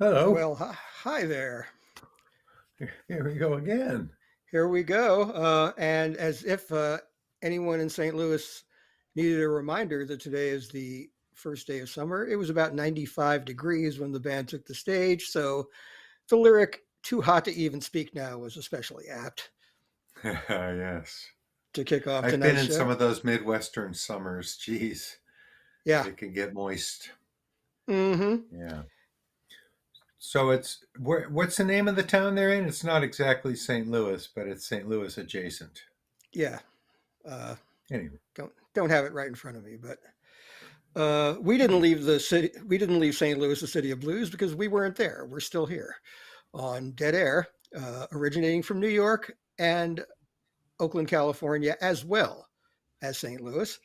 Hello. Well, hi there. Here we go again. Here we go. And as if anyone in St. Louis needed a reminder that today is the first day of summer, it was about 95 degrees when the band took the stage. So the lyric, too hot to even speak now, was especially apt Yes. to kick off I've been tonight's in some show. of those Midwestern summers. Geez, Yeah. they can get moist. Mm-hmm. Yeah. So what's the name of the town they're in? It's not exactly St. Louis, but it's St. Louis adjacent. Yeah. Uh, Anyway, don't have it right in front of me, but we didn't leave the city. We didn't leave St. Louis, the city of blues, because we weren't there. We're still here on Dead Air, originating from New York and Oakland, California, as well as St. Louis.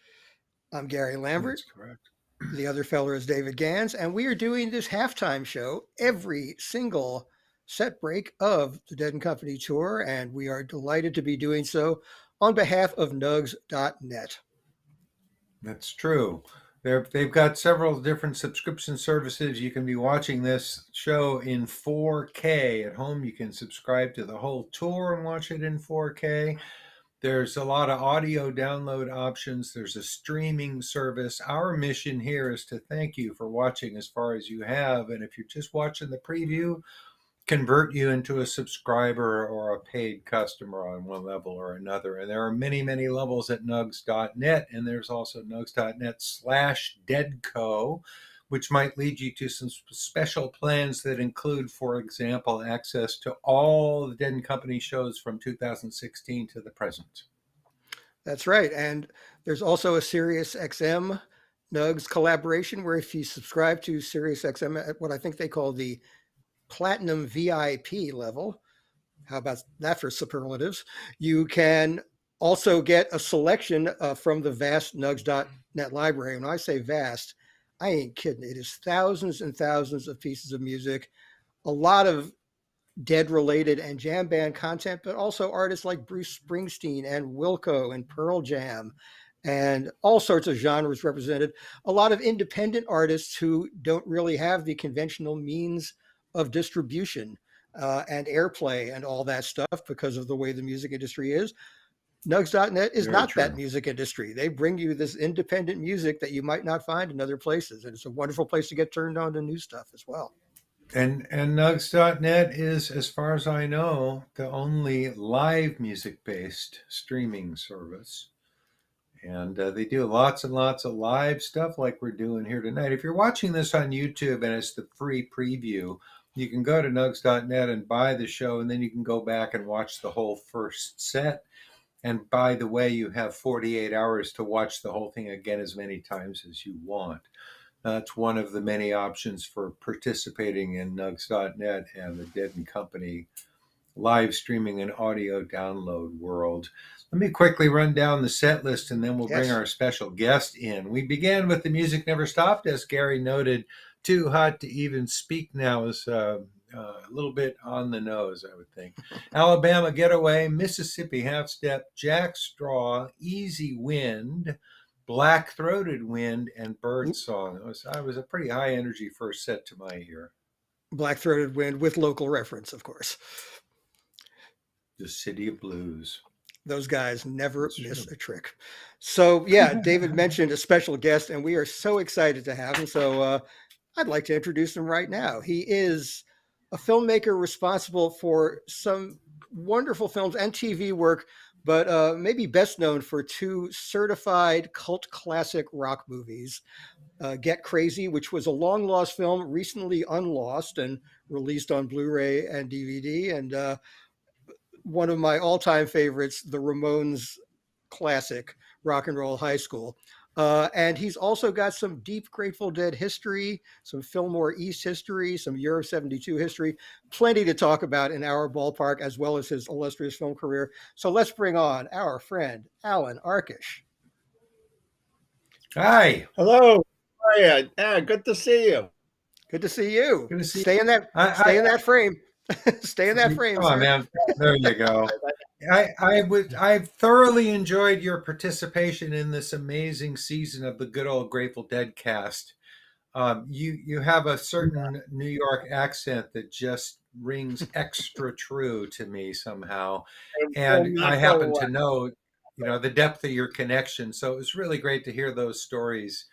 I'm Gary Lambert. that's correct. The other feller is David Gans, and we are doing this halftime show every single set break of the Dead and Company tour, and we are delighted to be doing so on behalf of Nugs.net. That's true. They've got several different subscription services. You can be watching this show in 4K at home. You can subscribe to the whole tour and watch it in 4K. There's a lot of audio download options. There's a streaming service. Our mission here is to thank you for watching as far as you have. And if you're just watching the preview, convert you into a subscriber or a paid customer on one level or another. And there are many, many levels at nugs.net. And there's also nugs.net/deadco, which might lead you to some special plans that include, for example, access to all the Dead and Company shows from 2016 to the present. That's right. And there's also a Sirius XM Nugs collaboration where if you subscribe to Sirius XM at what I think they call the Platinum VIP level, how about that for superlatives? You can also get a selection from the vast Nugs.net library. When I say vast, I ain't kidding. It is thousands and thousands of pieces of music, a lot of Dead related and jam band content, but also artists like Bruce Springsteen and Wilco and Pearl Jam and all sorts of genres represented. A lot of independent artists who don't really have the conventional means of distribution and airplay and all that stuff because of the way the music industry is. Nugs.net is Very not that true. music industry. They bring you this independent music that you might not find in other places. And it's a wonderful place to get turned on to new stuff as well. And nugs.net is, as far as I know, the only live music based streaming service. And they do lots and lots of live stuff like we're doing here tonight. If you're watching this on YouTube and it's the free preview, you can go to nugs.net and buy the show, and then you can go back and watch the whole first set. And by the way, you have 48 hours to watch the whole thing again as many times as you want. That's one of the many options for participating in nugs.net and the Dead and Company live streaming and audio download world. Let me quickly run down the set list and then we'll bring Yes. our special guest in. We began with The Music Never Stopped, as Gary noted. Too Hot to Even Speak Now is a little bit on the nose, I would think. Alabama Getaway, Mississippi Half Step, Jack Straw, Easy Wind, Black Throated Wind, and Bird Song. It was a pretty high energy first set to my ear. Black Throated Wind with local reference, of course. The City of Blues. Those guys never That's miss true. a trick. So, yeah, David mentioned a special guest, and we are so excited to have him. So, I'd like to introduce him right now. He is a filmmaker responsible for some wonderful films and TV work, but maybe best known for two certified cult classic rock movies. Get Crazy, which was a long lost film, recently unlost and released on Blu ray and DVD. And one of my all time favorites, the Ramones classic, Rock and Roll High School. And he's also got some deep Grateful Dead history, some Fillmore East history, some Euro 72 history, plenty to talk about in our ballpark, as well as his illustrious film career. So let's bring on our friend, Allan Arkush. Hi. Hello. How are you? Yeah, good to see you. Good to see you. Good to see Stay in that, you. stay in that frame. Stay in that frame, Come on, sir. man. There you go. I thoroughly enjoyed your participation in this amazing season of the good old Grateful Dead cast. You have a certain New York accent that just rings extra true to me somehow, It will and I not go happen away. to know, the depth of your connection. So it was really great to hear those stories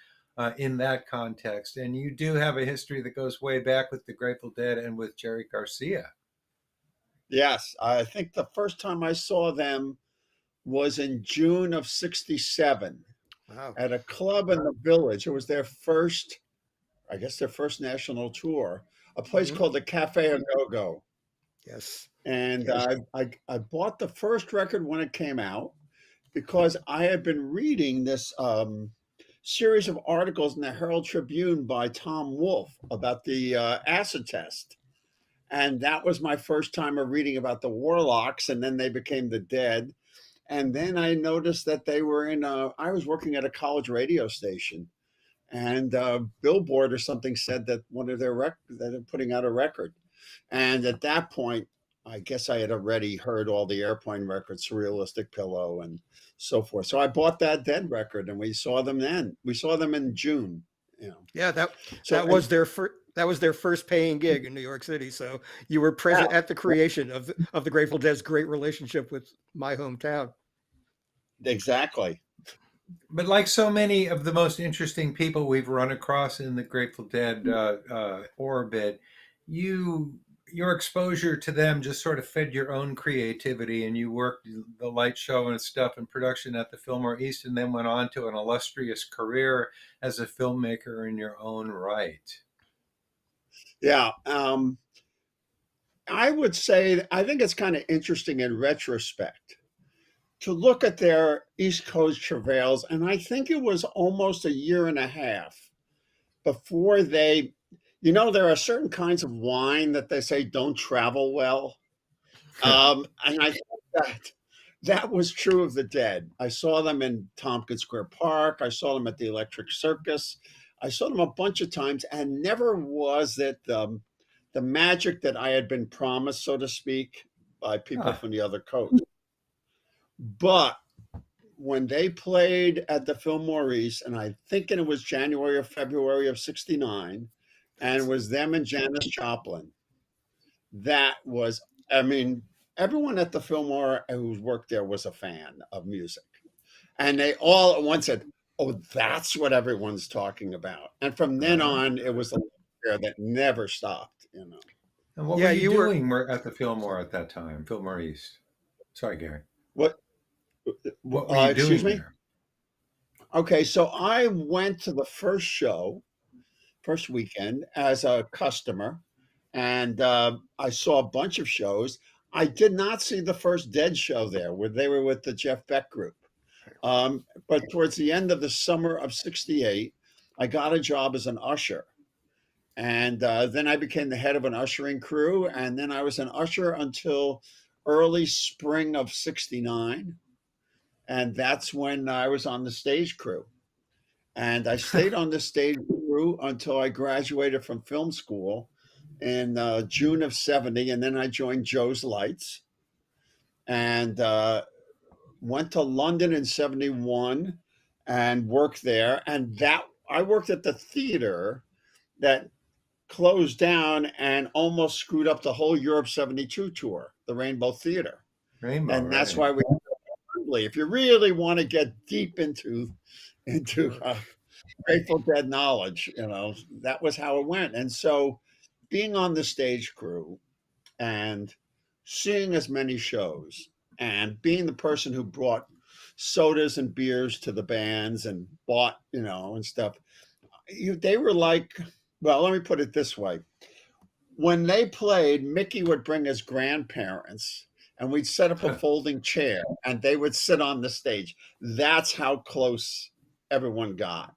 in that context. And you do have a history that goes way back with the Grateful Dead and with Jerry Garcia. Yes, I think the first time I saw them was in June of '67 Wow. at a club in the Village. It was their first, I guess, their first national tour. A place Mhm. called the Cafe A Go Go, Yes. and I bought the first record when it came out because I had been reading this series of articles in the Herald Tribune by Tom Wolfe about the acid test. And that was my first time of reading about the Warlocks, and then they became the Dead. And then I noticed that they were I was working at a college radio station, and Billboard or something said that one of their that they're putting out a record. And at that point, I guess I had already heard all the Airplane records, Surrealistic Pillow, and so forth. So I bought that Dead record, and we saw them then. We saw them in June. You know, Yeah, that so that was their first that was their first paying gig in New York City. So you were yeah, present at the creation of the Grateful Dead's great relationship with my hometown. exactly. But like so many of the most interesting people we've run across in the Grateful Dead orbit, you your exposure to them just sort of fed your own creativity, and you worked the light show and stuff and production at the Fillmore East, and then went on to an illustrious career as a filmmaker in your own right. Yeah. I would say I think it's kind of interesting in retrospect to look at their East Coast travails, and I think it was almost a year and a half before there are certain kinds of wine that they say don't travel well. And I think that was true of the Dead. I saw them in Tompkins Square Park. I saw them at the Electric Circus. I saw them a bunch of times, and never was it the magic that I had been promised, so to speak, by people Huh. from the other coast. But when they played at the Fillmore East, and I think it was January or February of '69, and it was them and Janis Joplin. That was, I mean, everyone at the Fillmore who's worked there was a fan of music. And they all at once said, "Oh, that's what everyone's talking about." And from then Uh-huh. on, it was a career that never stopped, you know. And what were Yeah, you you were. doing at the Fillmore at that time, Fillmore East? Sorry, Gary. What, What were you excuse doing me? there? Okay, so I went to the first show, first weekend as a customer, and I saw a bunch of shows. I did not see the first Dead show there, where they were with the Jeff Beck group. But towards the end of the summer of '68, I got a job as an usher. And then I became the head of an ushering crew. And then I was an usher until early spring of '69. And that's when I was on the stage crew. And I stayed on the stage crew until I graduated from film school in June of '70. And then I joined Joe's Lights and went to London in '71 and worked there. And that I worked at the theater that closed down and almost screwed up the whole Europe '72 tour, the Rainbow Theater. Rainbow, And that's right? why if you really want to get deep into Grateful Dead knowledge, that was how it went. And so being on the stage crew and seeing as many shows and being the person who brought sodas and beers to the bands and bought, and stuff, they were like, well, let me put it this way. When they played, Mickey would bring his grandparents and we'd set up a folding chair and they would sit on the stage. That's how close everyone got.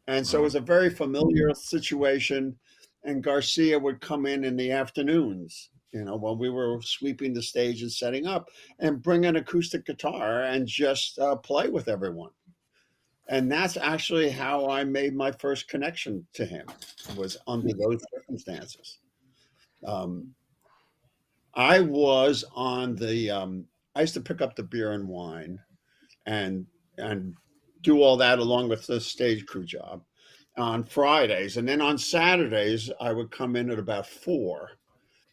And so it Wow. was a very familiar situation. And Garcia would come in the afternoons, when we were sweeping the stage and setting up, and bring an acoustic guitar and just play with everyone. And that's actually how I made my first connection to him, was under those circumstances. Um, I was on I used to pick up the beer and wine and do all that along with the stage crew job. on Fridays, and then on Saturdays I would come in at about 4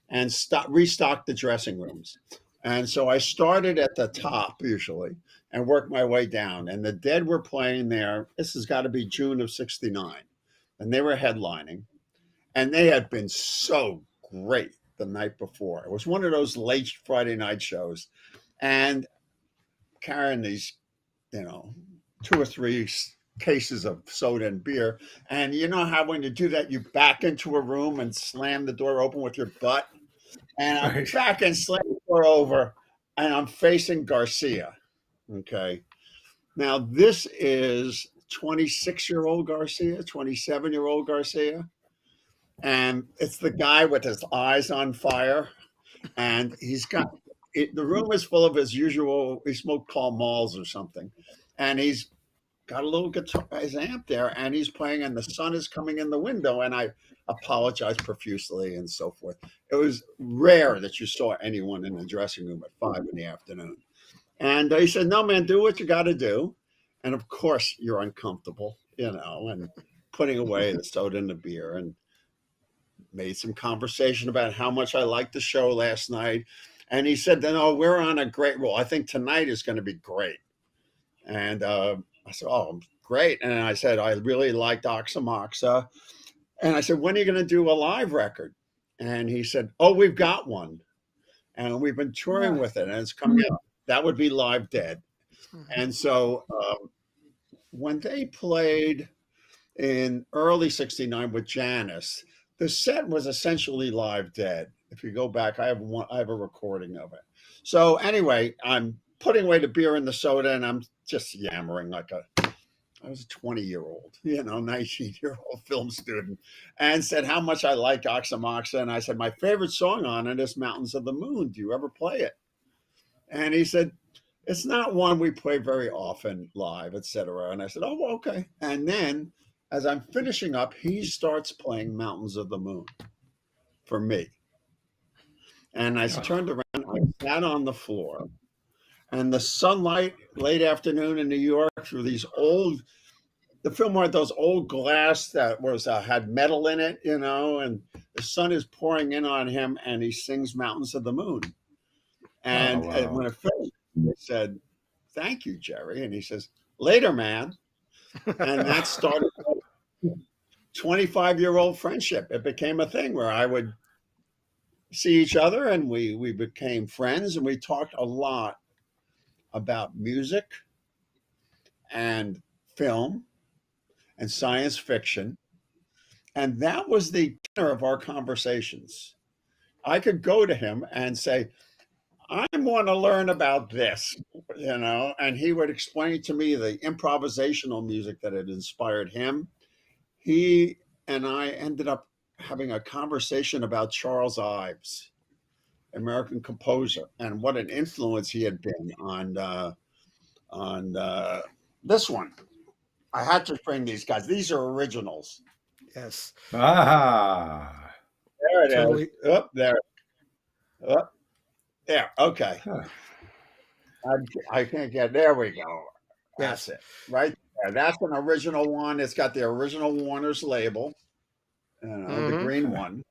and restock the dressing rooms. And so I started at the top usually and worked my way down. And the Dead were playing there. This has got to be June of '69, and they were headlining, and they had been so great the night before. It was one of those late Friday night shows, and carrying these, 2 or 3 cases of soda and beer. And you know how when you do that, you back into a room and slam the door open with your butt. And I'm Right. back and slam the door over, and I'm facing Garcia. Okay. Now this is 26-year-old Garcia, 27-year-old Garcia. And it's the guy with his eyes on fire. And the room is full of his usual, he smoked Pall Malls or something. And he's got a little guitar, his amp there, and he's playing, and the sun is coming in the window, and I apologized profusely and so forth. It was rare that you saw anyone in the dressing room at 5 in the afternoon. And he said, "No, man, do what you got to do." And of course, you're uncomfortable, and putting away the soda and the beer, and made some conversation about how much I liked the show last night. And he said, "No, we're on a great roll. I think tonight is going to be great." And I said, "Oh, great." And I said, "I really liked Oxamoxa." And I said, "When are you going to do a live record?" And he said, "Oh, we've got one. And we've been touring with it, and it's coming out. That would be Live Dead." And so when they played in early '69 with Janis, the set was essentially Live Dead. If you go back, I have a recording of it. So anyway, I'm putting away the beer and the soda, and I'm just yammering I was a 20-year-old, 19-year-old film student, and said how much I liked Oxamoxa. And I said, "My favorite song on it is Mountains of the Moon. Do you ever play it?" And he said, "It's not one we play very often live, etc." And I said, "Oh, okay." And then as I'm finishing up, he starts playing Mountains of the Moon for me. And I turned around, I sat on the floor, and the sunlight, late afternoon in New York, through the Fillmore had those old glass that had metal in it, and the sun is pouring in on him, and he sings Mountains of the Moon. And wow. when it finished, I said, "Thank you, Jerry." And he says, "Later, man." And that started a 25-year-old friendship. It became a thing where I would see each other, and we became friends, and we talked a lot about music and film and science fiction. And that was the tenor of our conversations. I could go to him and say, "I want to learn about this," and he would explain to me the improvisational music that had inspired him. He and I ended up having a conversation about Charles Ives, American composer, and what an influence he had been on this one. I had to bring these guys. These are originals. Yes. Ah. There it Totally. is. Up there. Up there. Okay. Huh. I can't get. There we go. That's Yes. it. Right there. That's an original one. It's got the original Warner's label, the green one.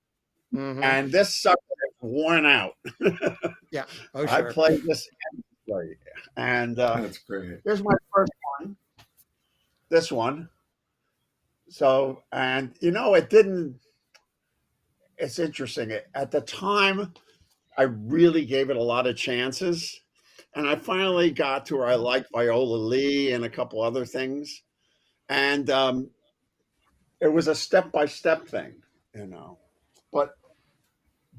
And this sucker is worn out. Yeah. Oh, I sure. played this endlessly. And That's great. here's my first one. This one. So, and it didn't. It's interesting. At the time, I really gave it a lot of chances. And I finally got to where I liked Viola Lee and a couple other things. And it was a step-by-step thing, But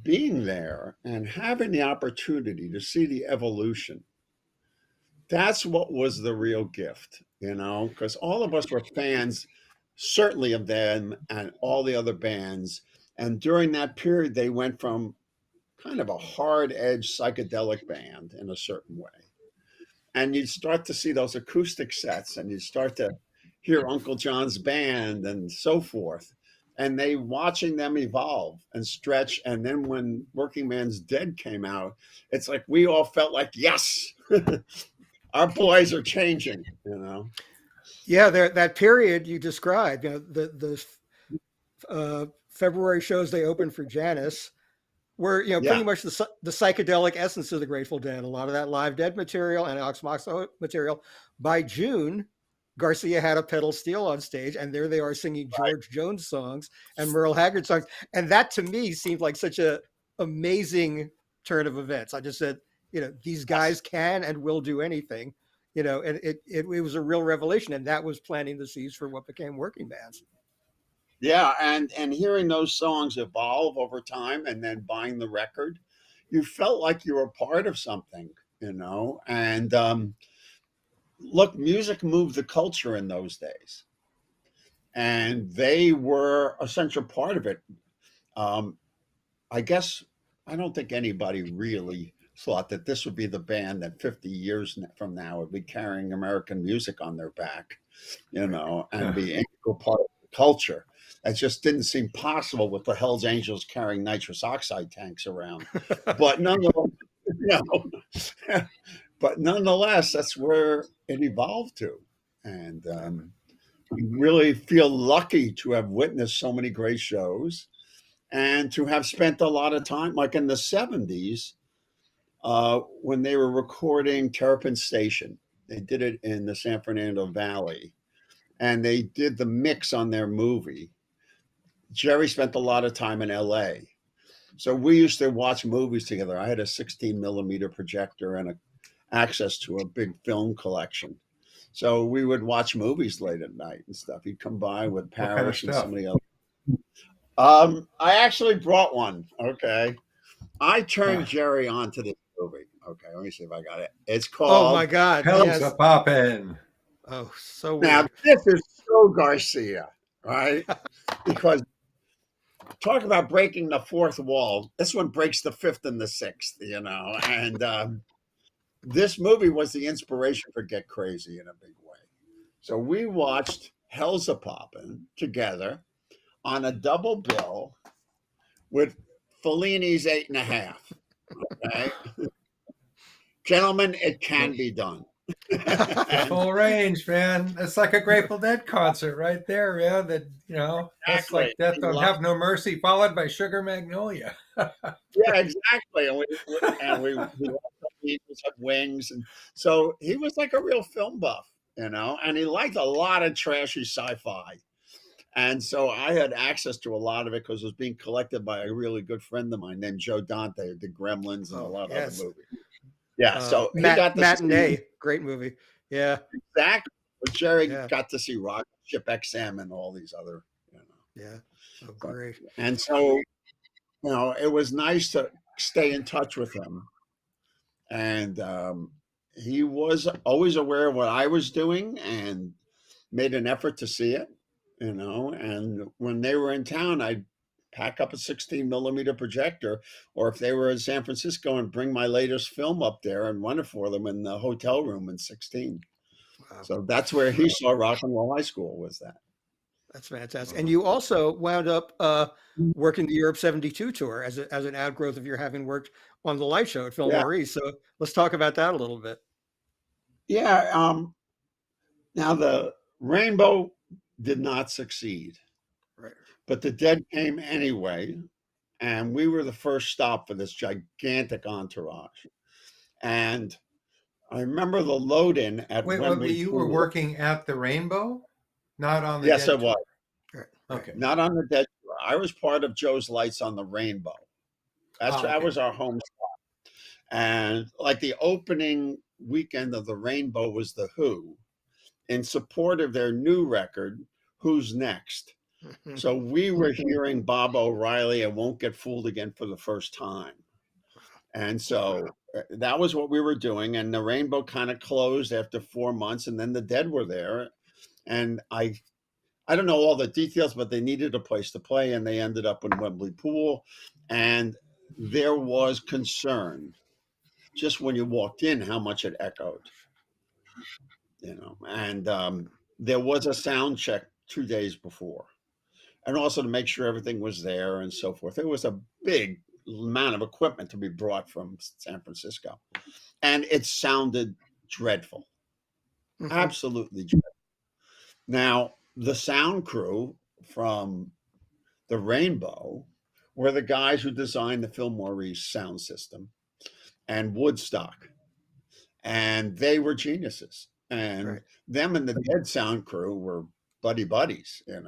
being there and having the opportunity to see the evolution, that's what was the real gift, because all of us were fans, certainly of them and all the other bands. And during that period, they went from kind of a hard edge psychedelic band in a certain way. And you'd start to see those acoustic sets, and you'd start to hear Uncle John's band and so forth. And they watching them evolve and stretch. And then when Working Man's Dead came out, it's like we all felt like, yes, our boys are changing. Yeah, that period you described, the February shows they opened for Janis were, pretty Yeah, much the psychedelic essence of the Grateful Dead. A lot of that Live Dead material and Alex Moxo material. By June, Garcia had a pedal steel on stage, and there they are singing George Jones songs and Merle Haggard songs, and that to me seemed like such a amazing turn of events. I just said, these guys can and will do anything, and it was a real revelation, and that was planting the seeds for what became working bands. yeah, and hearing those songs evolve over time, and then buying the record, you felt like you were part of something, And look, music moved the culture in those days, and they were a central part of it. Um, I guess I don't think anybody really thought that this would be the band that 50 years from now would be carrying American music on their back, Right. and be an integral part of the culture. It just didn't seem possible with the Hells Angels carrying nitrous oxide tanks around. But nonetheless, you but nonetheless, that's where it evolved to. And we really feel lucky to have witnessed so many great shows and to have spent a lot of time, like in the 70s, when they were recording Terrapin Station. They did it in the San Fernando Valley, and they did the mix on their movie. Jerry spent a lot of time in LA. So we used to watch movies together. I had a 16 millimeter projector and access to a big film collection. So we would watch movies late at night and stuff. He'd come by with What kind of Parrish and stuff? somebody else. I actually brought one. Okay. I turned Huh. Jerry on to this movie. Okay. Let me see if I got it. It's Oh my called, God! Hell's a Yes. poppin'. Oh, so now, weird. this is so Garcia, right? Because talk about breaking the fourth wall. This one breaks the fifth and the sixth, And this movie was the inspiration for Get Crazy in a big way. So we watched Hell's a Poppin' together on a double bill with Fellini's 8.5. Okay, gentlemen, it can be done. The And full range, man. It's like a Grateful Dead concert right there, man. That's exactly, like Death we Don't love, Have No Mercy, followed by Sugar Magnolia. yeah, exactly. And we also Eagles have wings, and so he was like a real film buff, and he liked a lot of trashy sci-fi. And so I had access to a lot of it because it was being collected by a really good friend of mine named Joe Dante, who did Gremlins and a Oh lot of other yes. movies. Yeah, so he got to see Matinee, great movie. Yeah, exactly. But Jerry yeah, got to see Rocket Ship XM and all these other, you know. yeah. Oh, But, great. and so, it was nice to stay in touch with him. And he was always aware of what I was doing and made an effort to see it, And when they were in town, I'd pack up a 16 millimeter projector, or if they were in San Francisco, and bring my latest film up there and run it for them in the hotel room in 16. Wow, So that's where he saw Rock and Roll High School, was that. that's fantastic. And you also wound up working the Europe '72 tour as an outgrowth of your having worked on the light show at Yeah. Fillmore East. So let's talk about that a little bit. Yeah. Now the Rainbow did not succeed, Right. but the Dead came anyway. And we were the first stop for this gigantic entourage. And I remember the load in at Wait, Wembley you were Pool. working at the Rainbow, not on the Yes, I Dead was. tour. Right. Right. Okay. Not on the Dead tour. I was part of Joe's Lights on the Rainbow. That Okay. was our home stop. And like the opening weekend of the Rainbow was the Who, in support of their new record, Who's Next. So we were hearing Bob O'Reilly and Won't Get Fooled Again for the first time. And so that was what we were doing. And the Rainbow kind of closed after 4 months, and then the Dead were there. And I don't know all the details, but they needed a place to play, and they ended up in Wembley Pool. And there was concern just when you walked in how much it echoed, And there was a sound check 2 days before, and also to make sure everything was there and so forth. It was a big amount of equipment to be brought from San Francisco, and it sounded dreadful, Mhm. absolutely dreadful. Now, the sound crew from the Rainbow were the guys who designed the Fillmore East sound system and Woodstock, and they were geniuses. And Right. them and the Dead sound crew were buddies, and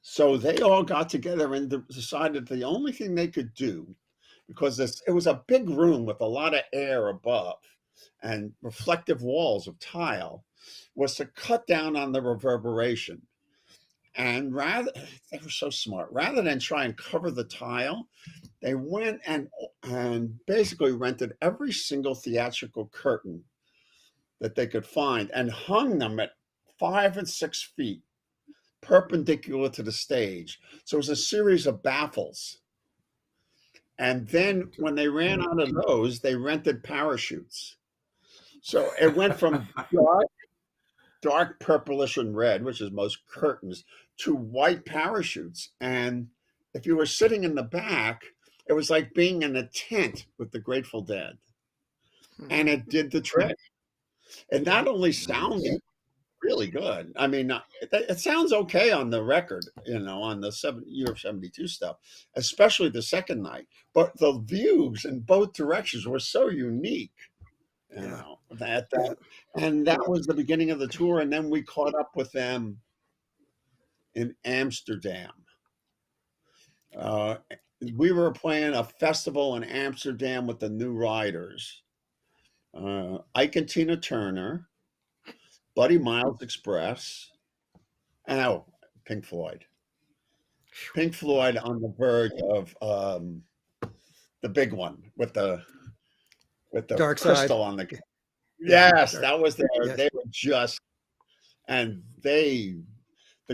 so they all got together and decided the only thing they could do, because it was a big room with a lot of air above and reflective walls of tile, was to cut down on the reverberation. And they were so smart. Rather than try and cover the tile, they went and basically rented every single theatrical curtain that they could find and hung them at 5 and 6 feet perpendicular to the stage. So it was a series of baffles. And then when they ran out of those, they rented parachutes. So it went from dark purplish and red, which is most curtains, to white parachutes. And if you were sitting in the back, it was like being in a tent with the Grateful Dead. And it did the trick. It not only sounded really good. I mean, it sounds okay on the record, on the year of 72 stuff, especially the second night. But the views in both directions were so unique, and that was the beginning of the tour. And then we caught up with them in Amsterdam. We were playing a festival in Amsterdam with the New Riders, Ike and Tina Turner, Buddy Miles Express, and Pink Floyd. Pink Floyd on the verge of the big one with the Dark crystal Side. on the. Yes, Dark. that was there. Yes. They were just, and the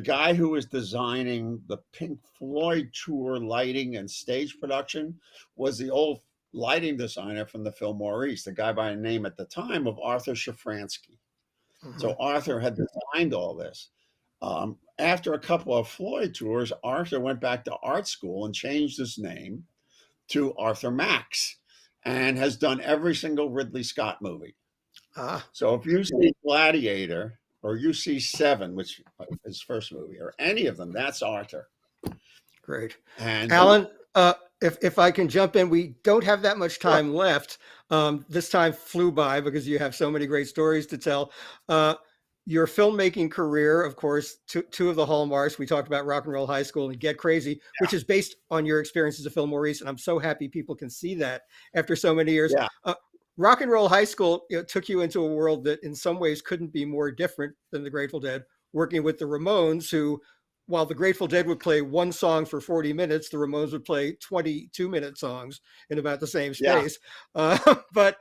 guy who was designing the Pink Floyd tour lighting and stage production was the old lighting designer from the Fillmore East, the guy by the name at the time of Arthur Shafransky. So Arthur had designed all this. After a couple of Floyd tours, Arthur went back to art school and changed his name to Arthur Max, and has done every single Ridley Scott movie. So if you see Gladiator or you see Seven, which is his first movie, or any of them, that's Arthur. Great. And Allan, if I can jump in, we don't have that much time left. This time flew by because you have so many great stories to tell. Your filmmaking career, of course, two of the hallmarks. We talked about Rock and Roll High School and Get Crazy, which is based on your experiences at Fillmore East, and I'm so happy people can see that after so many years. Yeah. Rock and Roll High School took you into a world that in some ways couldn't be more different than the Grateful Dead, working with the Ramones, who, while the Grateful Dead would play one song for 40 minutes, the Ramones would play 22-minute songs in about the same space. But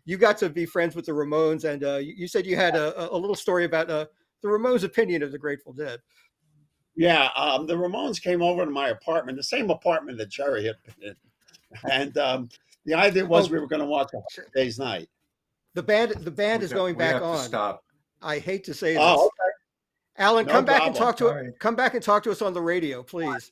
you got to be friends with the Ramones, and you said you had a little story about the Ramones' opinion of the Grateful Dead. Yeah, the Ramones came over to my apartment, the same apartment that Jerry had been in. And the idea was we were going to watch a Day's Night. The band is going back on. Stop. I hate to say this. Oh, okay. Allan, No come back problem. and talk to us on the radio, please.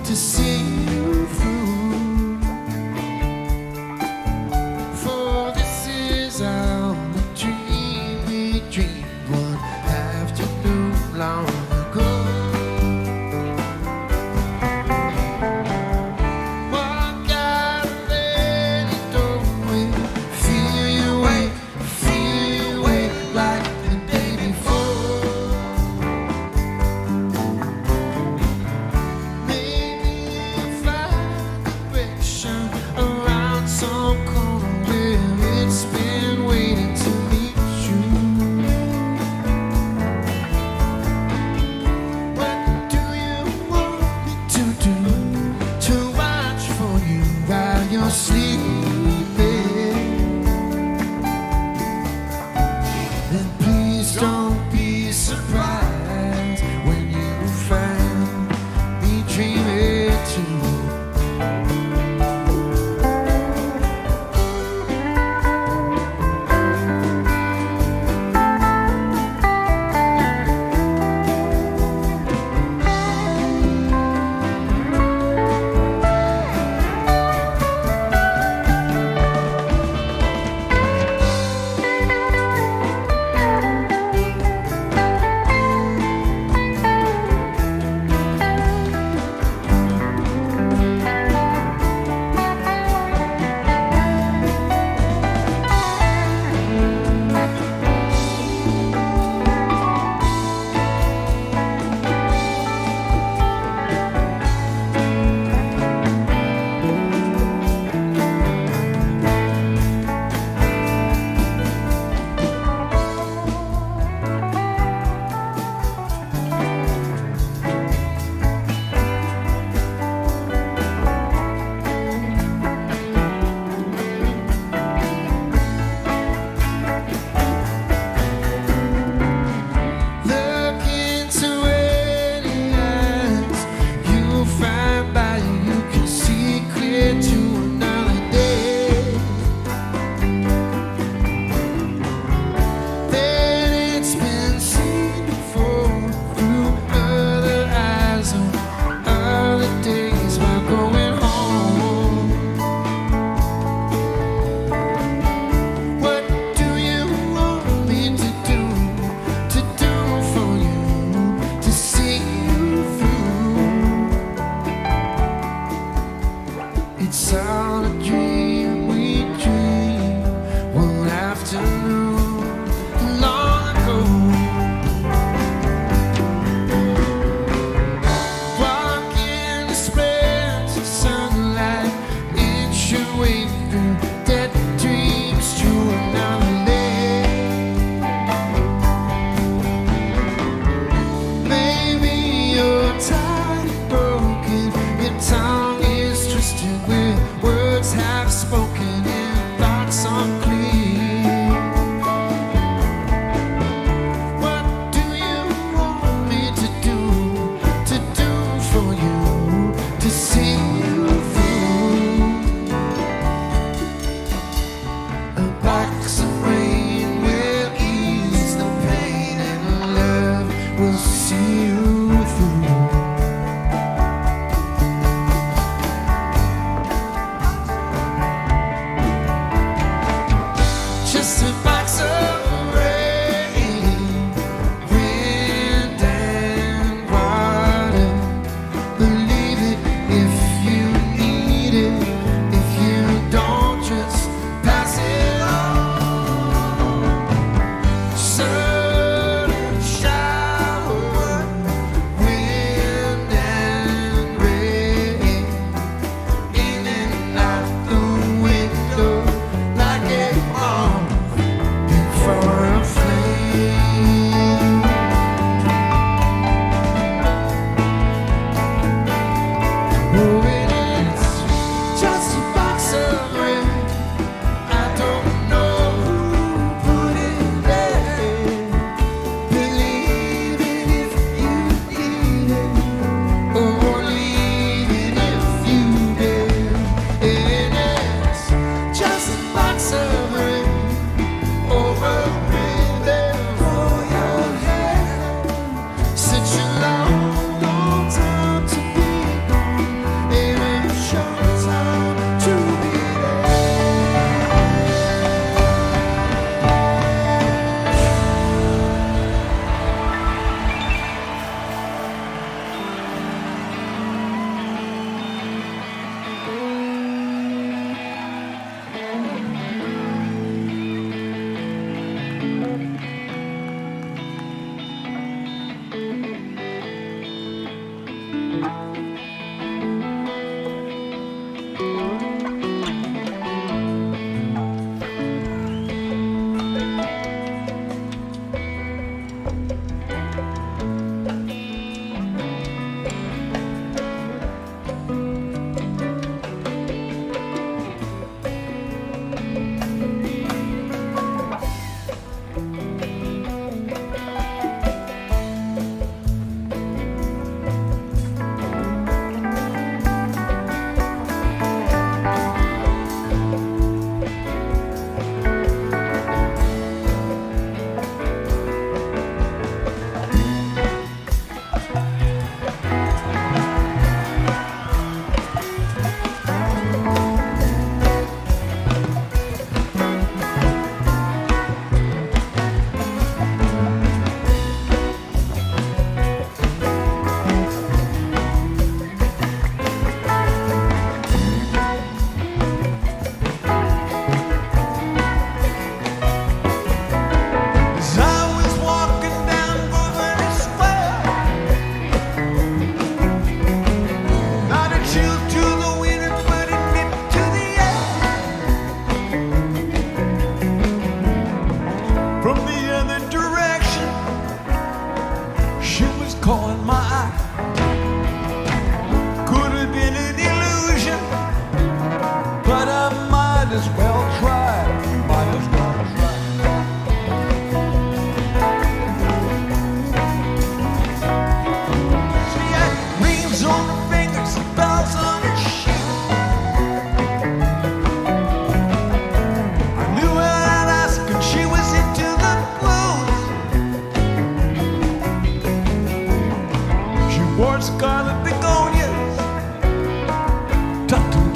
to see you through. For this is how the dream we dreamed one afternoon long ago. Walk out of any doorway, feel your way like the day before. Maybe you'll find direction around some corner where it's been waiting to meet you. What do you want me to do to watch for you while you're sleeping? And please don't be surprised when you find me dreaming too. Look into any eyes, you'll find by you can see clear to another day. Then it's been seen before through other eyes on other days while going home. What do you want me to do for you to see you through? It's all a dream we dreamed one afternoon long ago. Walk in the splendid sunlight, inch your way through dead dreams to another day. Maybe you're tired and broken, your tongue is twisted with words half spoken and thoughts unclear. What do you want me to do for you to see you through? A box of rain will ease the pain and love will see you through. Just a box of rain, wind and water. Believe it if you need it. If you don't, just pass it on. Sun and shower, wind and rain, in and out the window like a moth for a flame. Oh, it is just a box of rain. I don't know who put it there. Believe it if you need it, or leave it if you dare. It is just a box of rain over a river for your head. Such a long, long time to be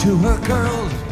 to her girls.